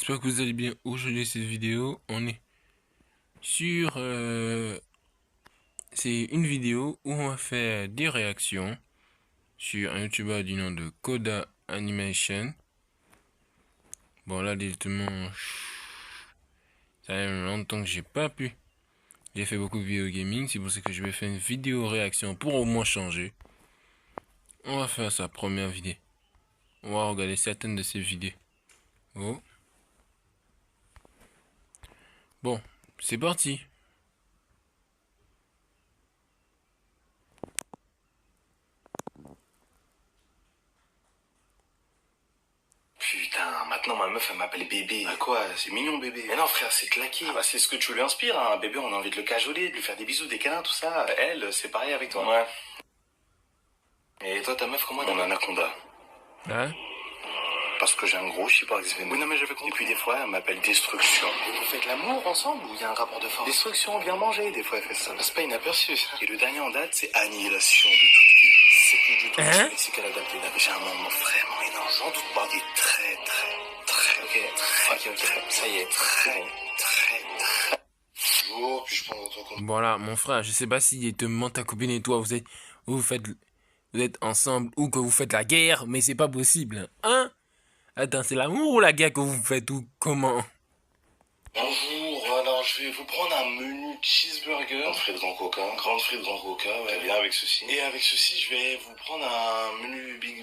j'espère que vous allez bien. Aujourd'hui, cette vidéo, on est sur... c'est une vidéo où on va faire des réactions sur un YouTuber du nom de Coda Animation. Bon, là, directement, ça fait longtemps que j'ai pas pu. J'ai fait beaucoup de vidéos gaming, c'est pour ça que je vais faire une vidéo réaction pour au moins changer. On va faire sa première vidéo. On va regarder certaines de ses vidéos. Oh. Bon, c'est parti. Putain, maintenant ma meuf elle m'appelle bébé. Ah quoi, c'est mignon bébé. Mais non frère, c'est claqué. Ah bah c'est ce que tu lui inspires, hein. Bébé, on a envie de le cajoler, de lui faire des bisous, des câlins, tout ça. Elle, c'est pareil avec toi. Ouais. Et toi ta meuf comment elle Mon anaconda. Hein? Parce que j'ai un gros chiparx véneux. Oui non mais j'avais compris. Et puis des fois, elle m'appelle Destruction. Et vous faites l'amour ensemble ou il y a un rapport de force? Destruction, viens manger, des fois elle fait ça. C'est pas inaperçu ça. Et le dernier en date, c'est annihilation de toute vie. C'est plus du tout Hein? c'est qu'elle a adapté la J'ai un moment vraiment énorme. J'en doute pas. Et très. Ok, ça y est. Très. Bonjour, puis je prends votre compte. Voilà, mon frère, je sais pas si te ment ta copine et toi, vous êtes ensemble ou que vous faites la guerre, mais c'est pas possible. Hein? Attends, c'est l'amour ou la guerre que vous faites ou comment? Bonjour, alors je vais vous prendre un menu cheeseburger. Grande frite grand coca. Grande frite grand coca, ouais. Très bien avec ceci. Et avec ceci, je vais vous prendre un menu Big...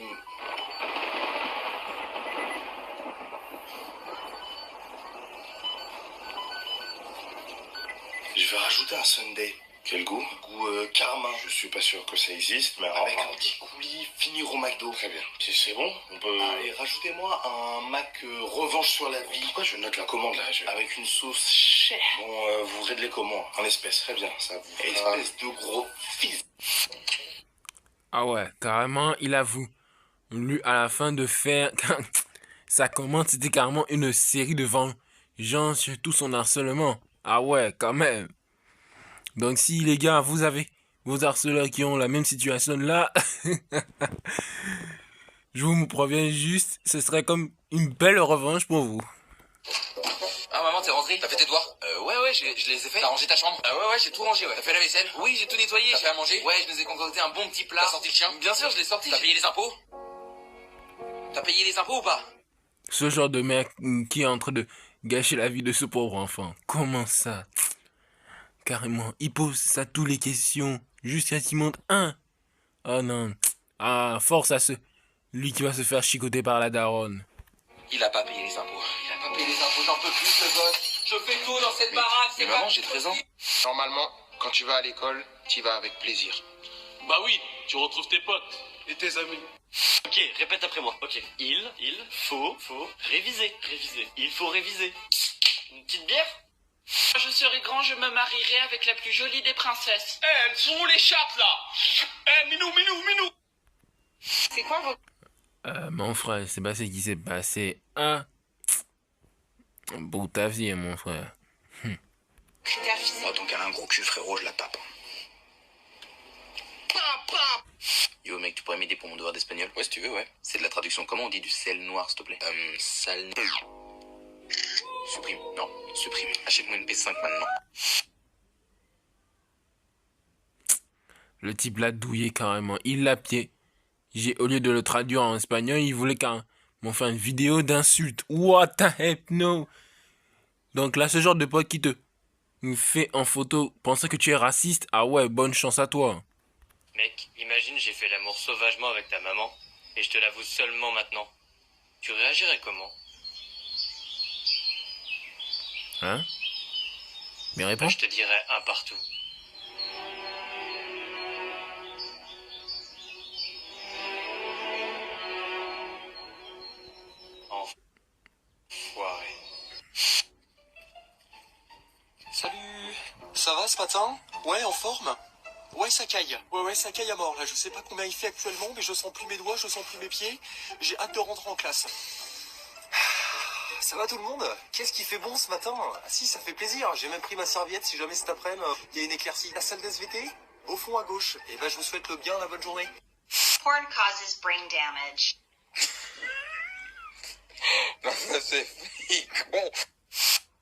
Je vais rajouter un sundae. Quel goût? Goût carmin. Je suis pas sûr que ça existe, mais Avec alors, un petit coulis finir au McDo. Très bien. C'est bon? On peut... Et rajoutez-moi un Mac revanche sur la vie. Pourquoi je note la commande là? Avec une sauce chère. Bon, vous réglez comment? En espèces. Très bien, ça vous fera... Espèce de gros fils. Ah ouais, carrément, il avoue. Lui, à la fin de faire sa commande, c'était carrément une série de vengeance sur tout son harcèlement. Ah ouais, quand même. Donc si les gars, vous avez vos harceleurs qui ont la même situation là, je vous préviens juste, ce serait comme une belle revanche pour vous. Ah maman, t'es rentrée? T'as fait tes devoirs? Ouais, je les ai fait. T'as rangé ta chambre? Ouais, j'ai tout rangé, ouais. T'as fait la vaisselle? Oui, j'ai tout nettoyé. T'as fait à manger? Ouais, je nous ai concocté un bon petit plat. T'as sorti le chien? Bien sûr, je l'ai sorti. T'as payé les impôts? T'as payé les impôts ou pas? Ce genre de mec qui est en train de gâcher la vie de ce pauvre enfant. Comment ça? Carrément, il pose ça toutes les questions jusqu'à ce qu'il monte un. Oh non. Ah, force à lui qui va se faire chicoter par la daronne. Il a pas payé les impôts. Il a pas payé les impôts, j'en peux plus, le gosse. Je fais tout dans cette baraque, Mais maman, j'ai 13 ans. Normalement, quand tu vas à l'école, tu y vas avec plaisir. Bah oui, tu retrouves tes potes Et tes amis. Ok, répète après moi. Ok. Il faut réviser. Il faut réviser. Une petite bière? Quand je serai grand, je me marierai avec la plus jolie des princesses. Eh, elles sont où les chattes là? Eh, Minou. C'est quoi vos... Mon frère, c'est pas ce qui s'est passé. Ah. Pour ta vie, mon frère. critères physiques? Oh, donc elle a un gros cul, frérot, je la tape. Yo mec, tu pourrais m'aider pour mon devoir d'espagnol? Ouais, si tu veux, ouais. C'est de la traduction. Comment on dit du sel noir, s'il te plaît? Sal... Supprime. Non, supprime. Achète-moi une P5 maintenant. Le type l'a douillé carrément. Il l'a pied. Au lieu de le traduire en espagnol, il voulait carrément faire une vidéo d'insulte. What the heck, no. Donc là, ce genre de pote qui te fait en photo penser que tu es raciste, ah ouais, bonne chance à toi. Mec, imagine j'ai fait l'amour sauvagement avec ta maman et je te l'avoue seulement maintenant. Tu réagirais comment? Hein? Mais Bah, réponds. je te dirais un partout. Enfoiré. Salut, ça va ce matin? Ouais, en forme? Ouais, ça caille. Ouais, ça caille à mort là. Je sais pas combien il fait actuellement, mais je sens plus mes doigts, je sens plus mes pieds. J'ai hâte de rentrer en classe. Ça va tout le monde? Qu'est-ce qui fait bon ce matin? Ah si, ça fait plaisir. J'ai même pris ma serviette si jamais cet après-midi il y a une éclaircie. La salle d'SVT? Au fond à gauche. Et ben je vous souhaite le bien, la bonne journée. Porn causes brain damage. Non, ça c'est fake. Bon.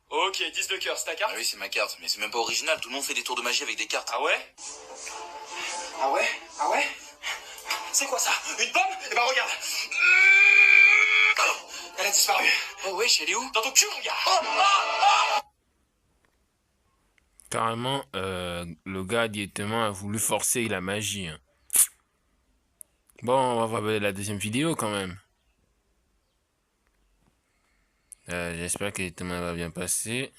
Ok, 10 de cœur, c'est ta carte? Ah oui, c'est ma carte, mais c'est même pas original. Tout le monde fait des tours de magie avec des cartes. Ah ouais? Ah ouais? Ah ouais? C'est quoi ça? Une pomme? Eh ben regarde. Elle a disparu. Oh wesh, elle est où? Dans ton cul, mon gars. Carrément, le gars directement a voulu forcer la magie. Hein. Bon, on va voir la deuxième vidéo quand même. J'espère que directement va bien passer.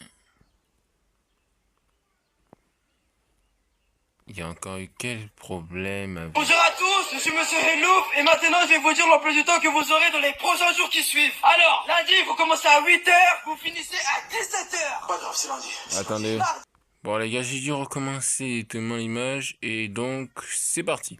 Il y a encore eu quel problème avec... Bonjour à tous, je suis Monsieur Hellouf et maintenant je vais vous dire l'emploi du temps que vous aurez dans les prochains jours qui suivent. Alors, lundi, vous commencez à 8h, vous finissez à 17h. Pas grave, c'est lundi. Attendez. Bon les gars, j'ai dû recommencer directement l'image et donc c'est parti.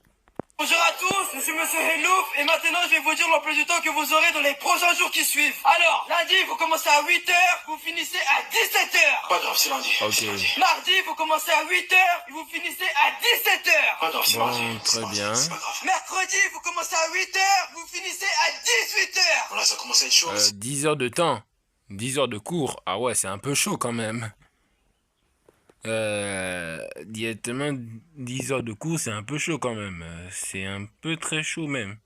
Bonjour à tous, je suis Monsieur Hellouf et maintenant je vais vous dire l'emploi du temps que vous aurez dans les prochains jours qui suivent. Alors, lundi, vous commencez à 8h, vous finissez à 17h. Pas grave, c'est lundi. Ok. Mardi, vous commencez à 8h et vous finissez à 17h. Pas grave, c'est Bon, mardi. très bien. C'est pas grave. Mercredi, vous commencez à 8h, vous finissez à 18h. Voilà, ça commence à être chaud. 10 heures de temps. 10 heures de cours. Ah ouais, c'est un peu chaud quand même. Directement 10 heures de cours, c'est un peu chaud quand même. C'est un peu très chaud même.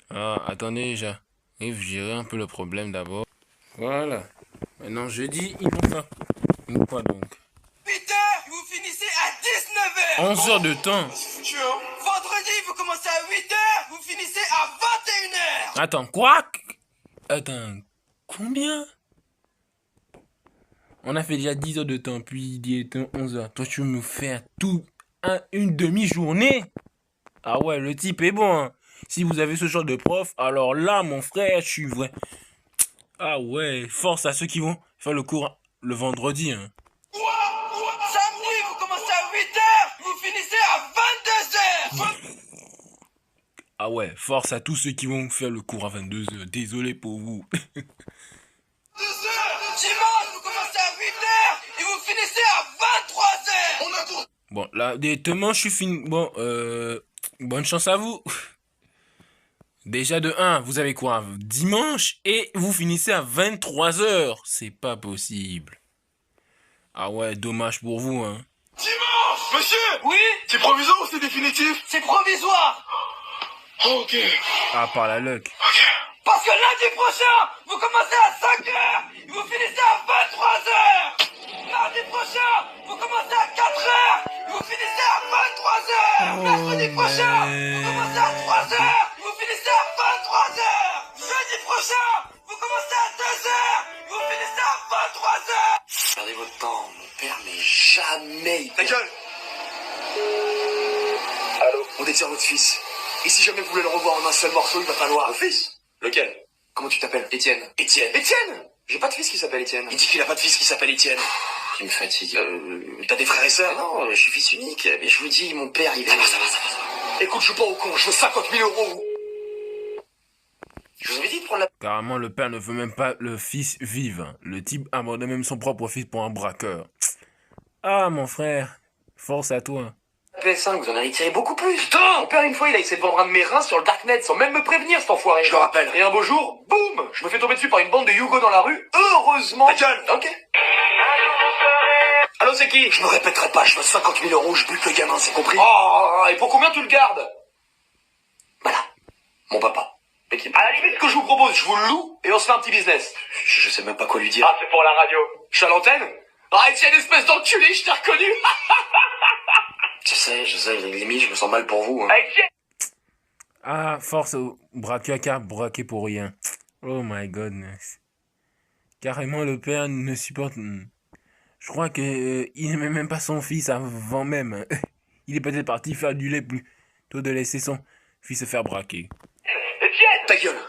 Ah, attendez, j'arrive, gérer un peu le problème d'abord. Voilà. Maintenant, jeudi, ils vont faire quoi donc? 8h, vous finissez à 19h. 11 heures de temps. Foutu, hein. Vendredi, vous commencez à 8h, vous finissez à 21h. Attends, quoi? Attends, combien? On a fait déjà 10 heures de temps, puis il était 11 heures. Toi, tu veux me faire une demi-journée? Ah ouais, le type est bon. Hein. Si vous avez ce genre de prof, alors là, mon frère, je suis vrai. Ah ouais, force à ceux qui vont faire le cours le vendredi. Hein. Samedi, vous commencez à 8h, vous finissez à 22h. Ah ouais, force à tous ceux qui vont faire le cours à 22 heures. Désolé pour vous. Dimanche, vous commencez à 8h et vous finissez à 23h. Bon, là, directement, je suis fini. Bon, bonne chance à vous. Déjà de 1, vous avez quoi? Dimanche et vous finissez à 23h. C'est pas possible. Ah ouais, dommage pour vous, hein. Dimanche! Monsieur! Oui, C'est provisoire ou c'est définitif? c'est provisoire. Oh, ok. Ah, par la luck. Parce que lundi prochain, vous commencez à 5h et vous finissez à 23h. Mardi prochain, vous commencez à 4h et vous finissez à 23h. Mercredi prochain, vous commencez à 3h et vous finissez à 23h. Jeudi prochain, vous commencez à 2h et vous finissez à 23h. Perdez votre temps, mon père n'est jamais... Ta gueule! Allô? On détient votre fils. Et si jamais vous voulez le revoir en un seul morceau, il va falloir... Mon fils? Lequel? Comment tu t'appelles? Étienne. Étienne. Étienne! J'ai pas de fils qui s'appelle Étienne. Il dit qu'il a pas de fils qui s'appelle Étienne. Tu me fatigues. T'as des frères et sœurs? Non, je suis fils unique. Mais je vous dis, mon père, il est... Ça va. Écoute, je suis pas au con, je veux 50 000 euros. Je vous avais dit de prendre la... Carrément, le père ne veut même pas le fils vivre. Le type abandonne même son propre fils pour un braqueur. Ah, mon frère, force à toi. PS5, vous en avez tiré beaucoup plus. Putain! Mon père, une fois, il a essayé de vendre un de mes reins sur le Darknet sans même me prévenir, cet enfoiré. Je le rappelle. Et un beau jour, boum! Je me fais tomber dessus par une bande de Yougos dans la rue. Heureusement. Ta gueule! Ok. Allô, c'est qui? Je me répéterai pas, je veux 50 000 euros, je bute le gamin, c'est compris? Oh, et pour combien tu le gardes? Voilà. Mon papa. À la limite, que je vous propose, je vous le loue et on se fait un petit business. Je sais même pas quoi lui dire. Ah, c'est pour la radio. Je suis à l'antenne? Ah, Etienne, espèce d'enculé, je t'ai reconnu. Je sais, limite, je me sens mal pour vous. Hein. Etienne! Ah, force au braqueur qui a braqué pour rien. Oh my godness. Carrément, le père ne supporte... Je crois que il n'aimait même pas son fils avant même. Il est peut-être parti faire du lait plutôt de laisser son fils se faire braquer. Etienne! Ta gueule!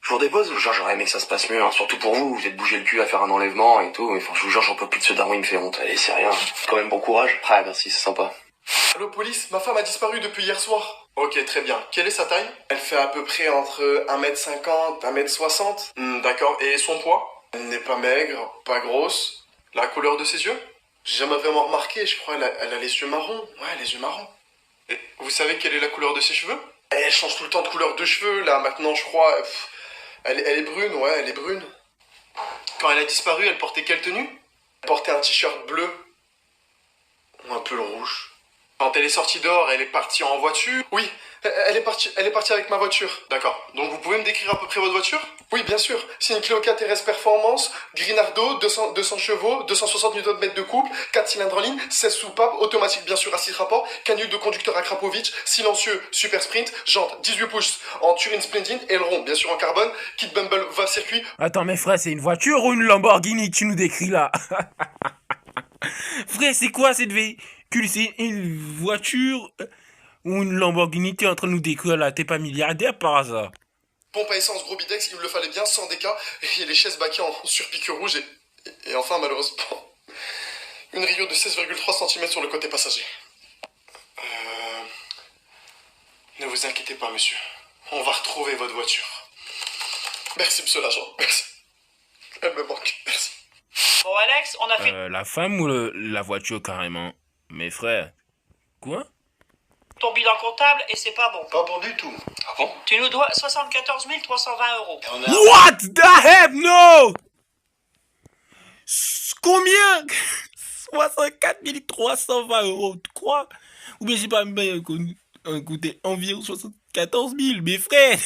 Je vous dépose, genre j'aurais aimé que ça se passe mieux, hein. Surtout pour vous, vous êtes bougé le cul à faire un enlèvement et tout, mais enfin, je vous jure, j'en peux plus de ce daron, il me fait honte. Allez, c'est rien. Quand même bon courage. Ah, merci, c'est sympa. Allô, police, ma femme a disparu depuis hier soir. Ok, très bien. Quelle est sa taille? Elle fait à peu près entre 1m50, 1m60. D'accord, et son poids? Elle n'est pas maigre, pas grosse. La couleur de ses yeux? J'ai jamais vraiment remarqué, je crois elle a les yeux marrons. Ouais, les yeux marrons. Et vous savez quelle est la couleur de ses cheveux? Elle change tout le temps de couleur de cheveux, là, maintenant, je crois... Elle est brune, ouais, elle est brune. Quand elle a disparu, elle portait quelle tenue? Elle portait un t-shirt bleu. Ou un peu le rouge. Quand elle est sortie dehors, elle est partie en voiture? Oui, elle est partie avec ma voiture. D'accord. Donc vous pouvez me décrire à peu près votre voiture? Oui, bien sûr. C'est une Clio 4 RS Performance, Grinardo, 200 chevaux, 260 Nm de couple, 4 cylindres en ligne, 16 soupapes, automatique bien sûr à 6 rapports, canule de conducteur à Krapovic, silencieux, super sprint, jante 18 pouces en Turin Splendid, aileron bien sûr en carbone, kit Bumble valve circuit. Attends, mais frère, c'est une voiture ou une Lamborghini que tu nous décris là? Frère, c'est quoi cette véhicule? C'est une voiture ou une Lamborghini? T'es en train de nous décrire là? T'es pas milliardaire par hasard? Pompe à essence gros bidex, il me le fallait bien, sans déca, et les chaises baquées en surpique rouge, et enfin malheureusement, une rayure de 16,3 cm sur le côté passager. Ne vous inquiétez pas monsieur, on va retrouver votre voiture. Merci monsieur l'agent, merci. Elle me manque, merci. Bon Alex, on a fait La femme ou la voiture carrément? Mes frères. Quoi? ton bilan comptable et c'est pas bon. Pas bon du tout. Ah bon? Tu nous dois 74 320 €. What the hell? No! Combien? 64 320 €, tu crois? Ou bien j'ai pas coûté environ 74 000, mes frères.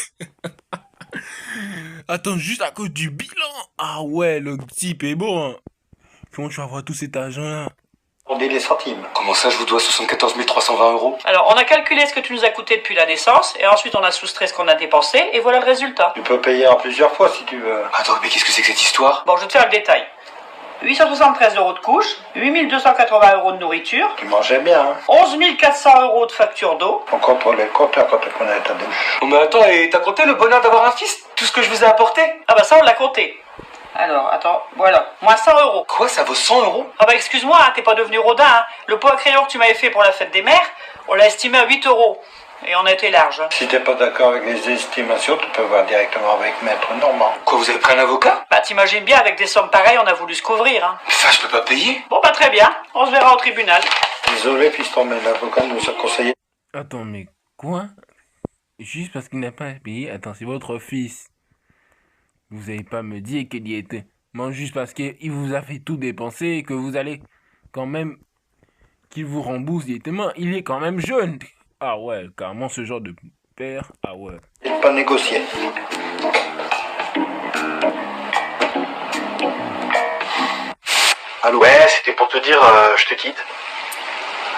Attends, juste à cause du bilan. Ah ouais, le type est bon. Hein. Comment tu vas avoir tout cet argent-là? On est les centimes. Comment ça, je vous dois 74 320 €? Alors, on a calculé ce que tu nous as coûté depuis la naissance et ensuite on a soustrait ce qu'on a dépensé et voilà le résultat. Tu peux payer en plusieurs fois si tu veux. Attends, mais qu'est-ce que c'est que cette histoire? Bon, je te fais le détail. 873 € de couche, 8 280 € de nourriture, Tu mangeais bien, hein. 11 400 € de facture d'eau. On contrôle le compteur quand on connaît ta douche. Oh, mais attends, et t'as compté le bonheur d'avoir un fils? Tout ce que je vous ai apporté? Ah bah ça on l'a compté. Alors, attends, voilà, moins 100 €. Quoi, ça vaut 100 €? Ah bah excuse-moi, hein, t'es pas devenu rodin. Hein. Le pot à crayon que tu m'avais fait pour la fête des mères, on l'a estimé à 8 €. Et on a été large. Hein. Si t'es pas d'accord avec les estimations, tu peux voir directement avec Maître Normand. Quoi, vous avez pris un avocat? Bah t'imagines bien, avec des sommes pareilles, on a voulu se couvrir. Hein. Mais ça, je peux pas payer. Bon bah très bien, on se verra au tribunal. Désolé, fiston, mais l'avocat nous a conseillé. Attends, mais quoi? Juste parce qu'il n'a pas payé? Attends, c'est votre fils. Vous avez pas me dire qu'il y était. Non, juste parce qu'il vous a fait tout dépenser et que vous allez quand même qu'il vous rembourse directement. Il est quand même jeune. Ah ouais, carrément ce genre de père. Ah ouais. Il n'est pas négocié. Allô? Ouais, c'était pour te dire, je te quitte.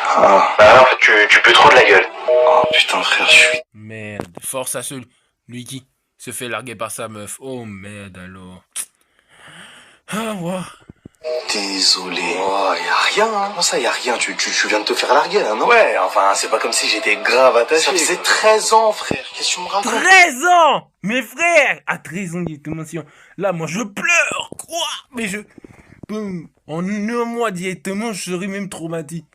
Ah. Bah en fait, tu peux trop de la gueule. Oh putain frère, je suis... Merde, force à celui qui se fait larguer par sa meuf. Oh merde alors. Ah ouais. Désolé. Oh, y a rien, hein. Comment ça, y a rien? Tu viens de te faire larguer, là, non? Ouais, enfin, c'est pas comme si j'étais grave attaché. Ça faisait 13 ans, frère. Qu'est-ce que tu me racontes? 13 ans! Mes frères! À 13 ans directement, si là, moi, je pleure! Quoi? Mais en un mois directement, je serais même traumatisé.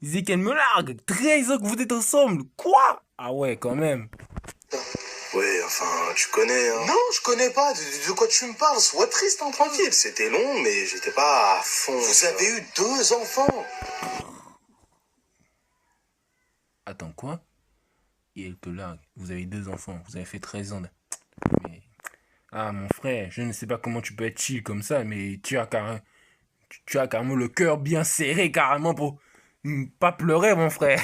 Il disait qu'elle me largue. 13 ans que vous êtes ensemble. Quoi? Ah ouais, quand même. Ouais, enfin, tu connais, hein. Non, je connais pas. De quoi tu me parles? Sois triste, hein, tranquille. C'était long, mais j'étais pas à fond. Vous avez eu 2 enfants. Attends, quoi? Et elle te largue. Vous avez 2 enfants. Vous avez fait 13 ans. Mais... Ah, mon frère, je ne sais pas comment tu peux être chill comme ça, mais tu as carrément le cœur bien serré, carrément, pour pas pleurer, mon frère.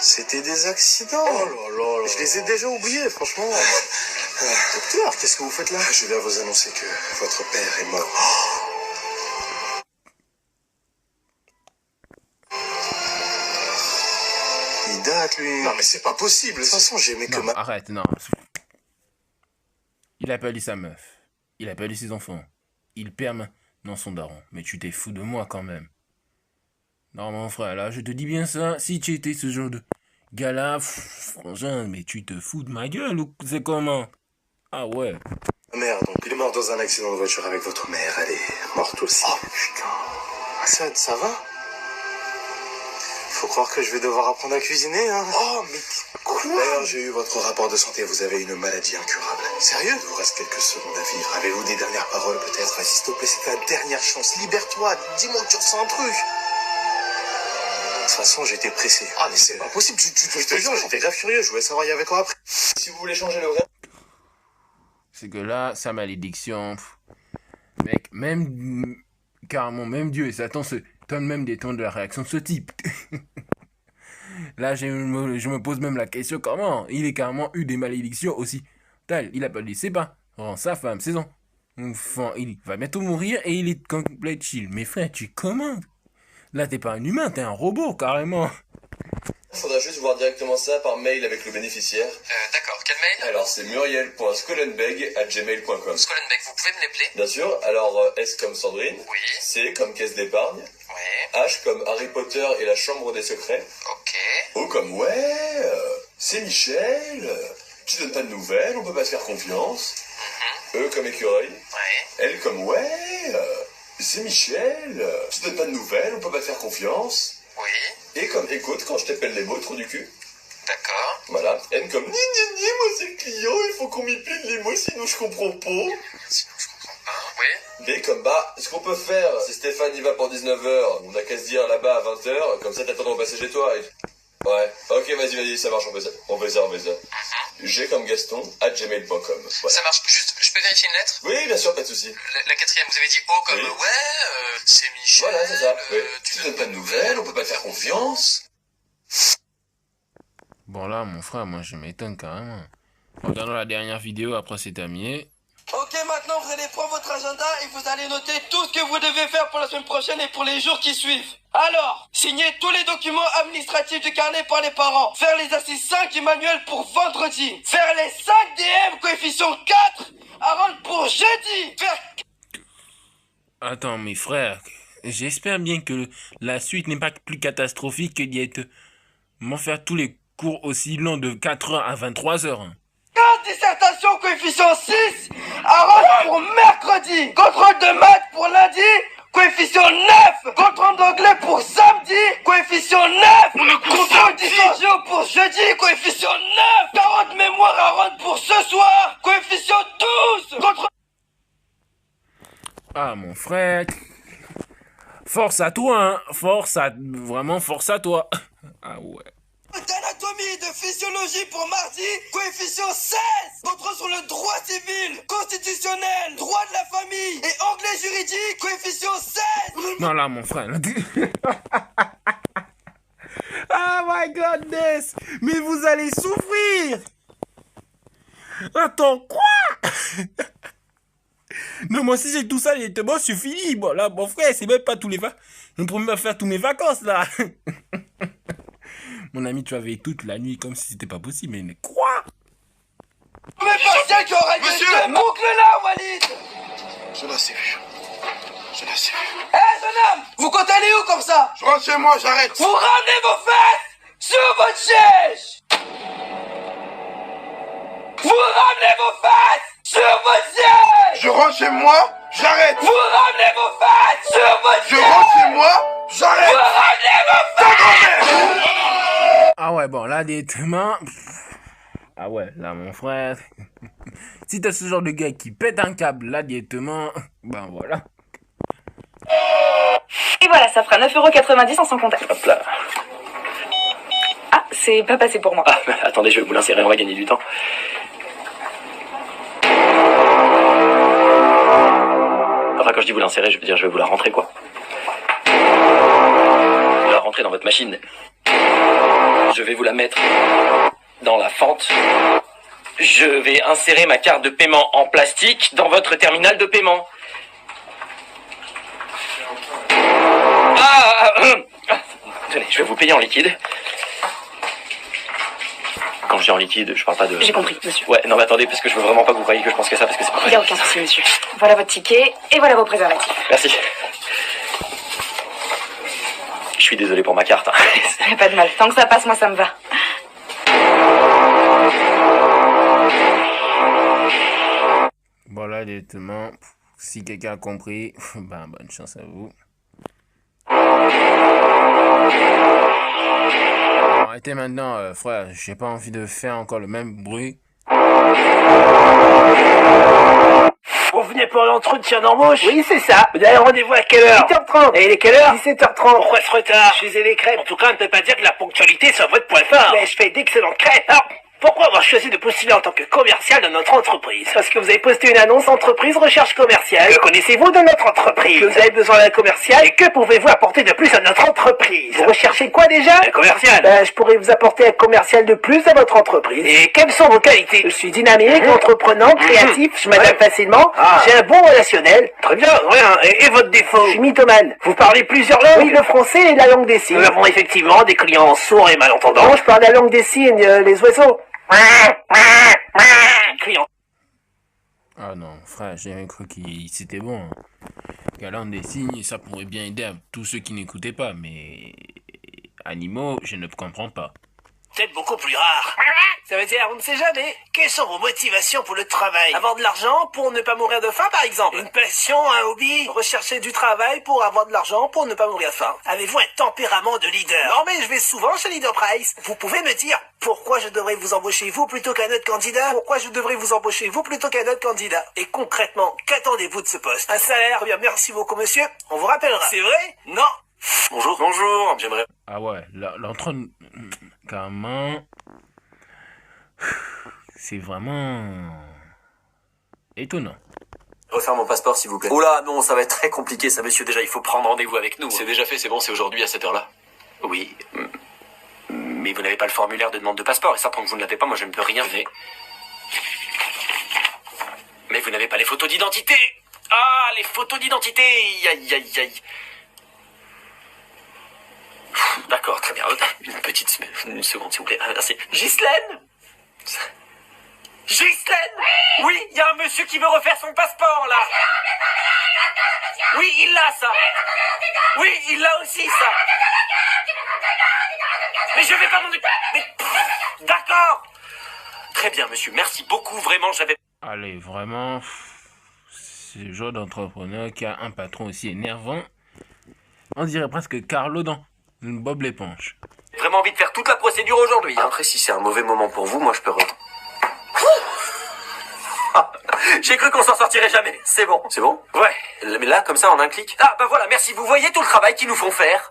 C'était des accidents. Oh là là là. Je les ai déjà oubliés, franchement. Docteur, qu'est-ce que vous faites là? Je viens vous annoncer que votre père est mort. Il date, lui. Non, mais c'est pas possible. De toute façon, j'aimais que ma... Arrête, non. Il a perdu sa meuf. Il a perdu ses enfants. Il perd dans son daron. Mais tu t'es fou de moi quand même. Non, mon frère, là, je te dis bien ça. Si tu étais ce genre de gars-là, frangin, mais tu te fous de ma gueule ou c'est comment? Ah ouais. Merde, donc il est mort dans un accident de voiture avec votre mère. Elle est morte aussi. Oh putain. Assad, ça va? Faut croire que je vais devoir apprendre à cuisiner, hein. Oh, mais quoi? D'ailleurs, j'ai eu votre rapport de santé. Vous avez une maladie incurable. Sérieux? Il vous reste quelques secondes à vivre. Avez-vous des dernières paroles, peut-être? Vas-y, s'il te plaît, c'est ta dernière chance. Libère-toi. Dis-moi que tu ressens un truc. De toute façon, j'étais pressé. Ah, mais c'est pas possible. Je te jure, j'étais grave curieux. Je voulais savoir, il y avait quoi après. Si vous voulez changer le vrai. C'est que là, sa malédiction, mec, même, carrément, même Dieu et Satan se donnent même des temps de la réaction de ce type. Là, je me pose même la question, comment il a carrément eu des malédictions aussi. Il a pas dit, c'est pas, sa femme, c'est son. Enfin, il va bientôt mourir et il est complet chill. Mais frère, tu commandes. Là, t'es pas un humain, t'es un robot, carrément. Faudra juste voir directement ça par mail avec le bénéficiaire. D'accord, quel mail? Alors, c'est muriel.skollenbeg@gmail.com. Skollenbeg, vous pouvez me l'appeler? Bien sûr. Alors, S comme Sandrine. Oui. C comme caisse d'épargne. Ouais. H comme Harry Potter et la chambre des secrets. Ok. O comme c'est Michel. Tu donnes pas de nouvelles, on peut pas se faire confiance. E comme écureuil. Ouais. L comme c'est Michel. Tu donnes pas de nouvelles, on peut pas te faire confiance. Oui. Et comme écoute quand je t'appelle les mots, trou du cul. D'accord. Voilà. N comme moi c'est le client, il faut qu'on m'y pile les mots, sinon je comprends pas. Sinon je comprends pas. Oui. B comme ce qu'on peut faire, si Stéphane y va pour 19h, on a qu'à se dire là-bas à 20h, comme ça t'attends de repasser chez toi. Ouais. Ok, vas-y, ça marche, on fait ça. G comme Gaston, @gmail.com. Voilà. Ça marche. Juste, je peux vérifier une lettre? Oui, bien sûr, pas de souci. La quatrième, vous avez dit O comme Oui. C'est Michel. Voilà, c'est ça. Tu donnes pas de nouvelles, on peut pas te faire confiance. Bon là, mon frère, moi je m'étonne carrément. Regardons la dernière vidéo, après c'est terminé. Ok, maintenant vous allez prendre votre agenda et vous allez noter tout ce que vous devez faire pour la semaine prochaine et pour les jours qui suivent. Alors, signez tous les documents administratifs du carnet par les parents. Faire les assises 5 du manuel pour vendredi. Faire les 5 DM coefficient 4 à rendre pour jeudi. Faire... Attends, mes frères, j'espère bien que la suite n'est pas plus catastrophique que d'être m'en faire tous les cours aussi longs de 4h à 23h. 4 dissertations coefficient 6 à rendre pour mercredi. Contrôle de maths pour lundi, coefficient 9. Contrôle d'anglais pour samedi, coefficient 9. Contrôle d'histoire géo pour jeudi, coefficient 9. 40 mémoires à rendre pour ce soir, coefficient 12. Contrôle... Ah, mon frère, force à toi, hein. Vraiment force à toi. Ah ouais. D'anatomie, de physiologie pour mardi, coefficient 16. Contrôle sur le droit civil, constitutionnel, droit de la famille et anglais juridique, coefficient 16. Non là, mon frère. Oh my goodness. Mais vous allez souffrir. Attends, quoi? Non, moi si j'ai tout ça, bon, c'est fini. Bon là, mon frère, c'est même pas tous les vacances. Je ne peux même pas faire tous mes vacances là. Mon ami, tu vas veiller toute la nuit comme si c'était pas possible, mais quoi? Mais partiel qui aura été boucle là, Walid. Je l'ai vu. Hé, jeune homme, vous comptez aller où comme ça? Je rentre chez moi, j'arrête. Vous ramenez vos fesses sur votre siège. Vous ramenez vos fesses sur votre siège. Je rentre chez moi, j'arrête. Vous ramenez vos fesses sur votre siège. Je rentre chez moi, j'arrête. Vous ramenez vos fesses. Ah ouais, bon, là, directement... Ah ouais, là, mon frère... Si t'as ce genre de gars qui pète un câble, là, directement... Ben voilà. Et voilà, ça fera 9,90 € sans contact. Hop là. Ah, c'est pas passé pour moi. Ah, attendez, je vais vous l'insérer, on va gagner du temps. Enfin, quand je dis vous l'insérer, je veux dire je vais vous la rentrer, quoi. Vous la rentrer dans votre machine. Je vais vous la mettre dans la fente. Je vais insérer ma carte de paiement en plastique dans votre terminal de paiement. Tenez, je vais vous payer en liquide. Quand je dis en liquide, je parle pas de... J'ai compris, monsieur. Ouais, non mais attendez, parce que je veux vraiment pas que vous croyiez que je pense que ça, parce que c'est pas vrai. Il n'y a aucun souci, monsieur. Voilà votre ticket et voilà vos préservatifs. Merci. Je suis désolé pour ma carte. Hein. Pas de mal. Tant que ça passe, moi, ça me va. Bon là, directement, si quelqu'un a compris, ben bonne chance à vous. Bon, arrêtez maintenant, frère, j'ai pas envie de faire encore le même bruit. Vous venez pour l'entretien d'embauche? Oui, c'est ça. Vous avez rendez-vous à quelle heure? 8h30. Et il est quelle heure? 17h30. Pourquoi ce retard? Je faisais des crêpes. En tout cas, on ne peut pas dire que la ponctualité, c'est un vrai point fort. Mais je fais d'excellentes crêpes. Ah, Pourquoi avoir choisi de postuler en tant que commercial dans notre entreprise? Parce que vous avez posté une annonce entreprise recherche commerciale. Que connaissez-vous de notre entreprise? Que vous avez besoin d'un commercial? Et que pouvez-vous apporter de plus à notre entreprise? Vous recherchez quoi déjà? Un commercial. Ben, je pourrais vous apporter un commercial de plus à votre entreprise. Et quelles sont vos qualités? Je suis dynamique, entreprenant, créatif, je m'adapte facilement, j'ai un bon relationnel. Très bien, rien. Et votre défaut? Je suis mythomane. Vous parlez plusieurs langues? Oui, le français et la langue des signes. Nous avons effectivement des clients sourds et malentendants. Non, je parle la langue des signes, les oiseaux. Ah non, frère, j'ai cru qu'il c'était bon. Hein. La langue des signes, ça pourrait bien aider à tous ceux qui n'écoutaient pas, mais animaux, je ne comprends pas. Peut-être beaucoup plus rare. Ça veut dire, on ne sait jamais. Quelles sont vos motivations pour le travail? Avoir de l'argent pour ne pas mourir de faim, par exemple? Une passion, un hobby? Rechercher du travail pour avoir de l'argent pour ne pas mourir de faim? Avez-vous un tempérament de leader? Non, mais je vais souvent chez Leader Price. Vous pouvez me dire pourquoi je devrais vous embaucher vous plutôt qu'un autre candidat? Pourquoi je devrais vous embaucher vous plutôt qu'un autre candidat? Et concrètement, qu'attendez-vous de ce poste? Un salaire? Bien, merci beaucoup, monsieur. On vous rappellera. C'est vrai? Non. Bonjour. Bonjour, j'aimerais... Ah ouais, l'entraînement... Carrément... C'est vraiment... étonnant. Refaire mon passeport, s'il vous plaît. Oh là, non, ça va être très compliqué, ça, monsieur. Déjà, il faut prendre rendez-vous avec nous. C'est déjà fait, c'est bon, c'est aujourd'hui à cette heure-là. Oui. Mais vous n'avez pas le formulaire de demande de passeport, et ça, tant que vous ne l'avez pas, moi, je ne peux rien faire. Mais vous n'avez pas les photos d'identité. Ah, les photos d'identité. Aïe, aïe, aïe. D'accord, très bien. Une seconde, s'il vous plaît. Merci. Ghislaine? Ghislaine? Oui, il y a un monsieur qui veut refaire son passeport, là. Oui, il l'a, ça. Oui, il l'a aussi, ça. Mais je vais pas m'en occuper. Mais... D'accord. Très bien, monsieur. Merci beaucoup, vraiment, j'avais... Allez, vraiment... C'est le genre d'entrepreneur qui a un patron aussi énervant. On dirait presque Carlo dans Bob l'éponge. J'ai vraiment envie de faire toute la procédure aujourd'hui. Hein. Après, si c'est un mauvais moment pour vous, moi je peux... J'ai cru qu'on s'en sortirait jamais. C'est bon. C'est bon? Ouais. Mais là, comme ça, en un clic... Ah, bah voilà, merci. Vous voyez tout le travail qu'ils nous font faire?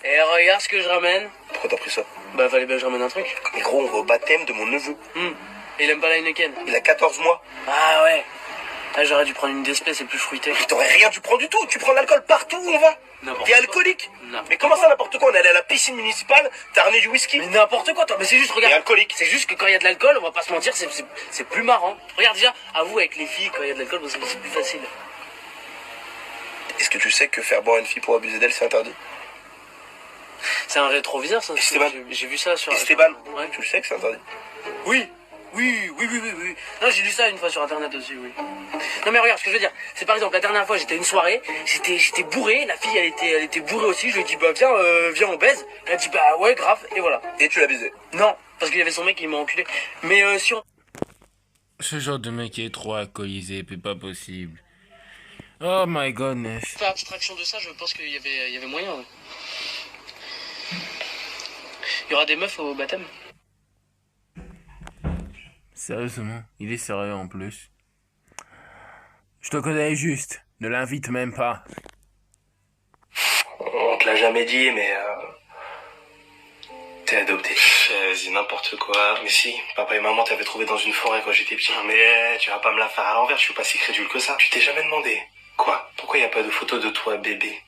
Et regarde ce que je ramène. Pourquoi t'as pris ça? Bah fallait bien que je ramène un truc. Mais gros, on va au baptême de mon neveu. Il aime pas la Heineken. Il a 14 mois. Ah ouais. Ah, j'aurais dû prendre une Desplay, c'est plus fruité. Mais t'aurais rien dû prendre du tout. Tu prends de l'alcool partout où on va. T'es alcoolique. Mais comment ça, n'importe quoi? On est allé à la piscine municipale, t'as ramené du whisky. Mais n'importe quoi, toi. Mais c'est juste, regarde. Et alcoolique. C'est juste que quand il y a de l'alcool, on va pas se mentir, c'est plus marrant. Regarde déjà, avoue, avec les filles, quand il y a de l'alcool, c'est plus facile. Est-ce que tu sais que faire boire une fille pour abuser d'elle, c'est interdit? C'est un rétroviseur, ça. Esteban. J'ai vu ça sur... Esteban, ouais. Tu le sais que c'est interdit? Oui. Oui. Non, j'ai lu ça une fois sur internet aussi, oui. Non mais regarde, ce que je veux dire, c'est par exemple la dernière fois j'étais à une soirée, j'étais bourré, la fille elle était bourrée aussi, je lui ai dit bah viens on baise, elle a dit bah ouais grave, et voilà. Et tu l'as baisé? Non, parce qu'il y avait son mec qui m'a enculé. Mais si on... Ce genre de mec est trop alcoolisé, c'est pas possible. Oh my godness. Faire abstraction de ça, je pense qu'il y avait moyen. Ouais. Il y aura des meufs au baptême? Sérieusement, il est sérieux en plus. Je te connais juste, ne l'invite même pas. On te l'a jamais dit, mais... T'es adopté. Vas-y, n'importe quoi. Mais si, papa et maman t'avaient trouvé dans une forêt quand j'étais petit. Mais tu vas pas me la faire à l'envers, je suis pas si crédule que ça. Tu t'es jamais demandé. Quoi? Pourquoi y a pas de photo de toi, bébé?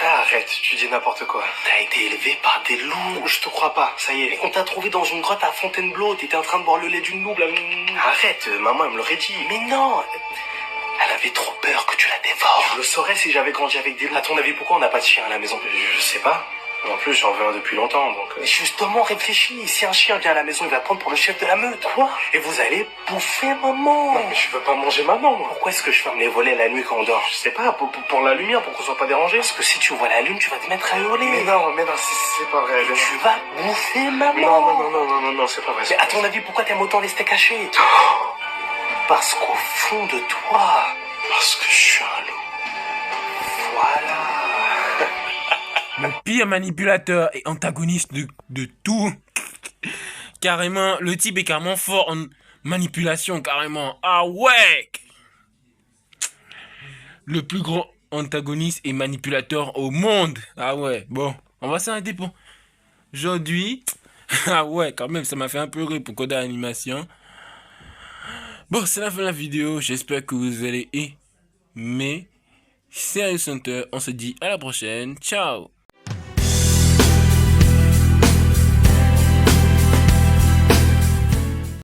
Arrête, tu dis n'importe quoi. T'as été élevé par des loups. Je te crois pas, ça y est. On t'a trouvé dans une grotte à Fontainebleau, t'étais en train de boire le lait d'une loup, là. Arrête, maman, elle me l'aurait dit. Mais non, elle avait trop peur que tu la dévores. Je le saurais si j'avais grandi avec des loups. À ton avis, pourquoi on n'a pas de chien à la maison? Je sais pas. En plus, j'en veux un depuis longtemps, donc... Justement, réfléchis. Si un chien vient à la maison, il va te prendre pour le chef de la meute. Quoi? Et vous allez bouffer maman. Non, mais je veux pas manger maman, moi. Pourquoi est-ce que je ferme les volets la nuit quand on dort? Je sais pas, pour la lumière, pour qu'on soit pas dérangé. Parce que si tu vois la lune, tu vas te mettre à hurler. Mais non, c'est pas vrai. Tu vas bouffer maman. Non, c'est pas vrai. Mais à ton avis, pourquoi t'aimes autant les steaks hachés? Parce qu'au fond de toi... Parce que je suis un loup. Voilà. Le pire manipulateur et antagoniste de tout. Carrément, le type est carrément fort en manipulation, carrément. Ah ouais! Le plus grand antagoniste et manipulateur au monde. Ah ouais, bon, on va s'arrêter aujourd'hui. Ah ouais, quand même, ça m'a fait un peu rire pour Coda Animation. Bon, c'est la fin de la vidéo. J'espère que vous allez aimer. Serious Hunter, on se dit à la prochaine. Ciao.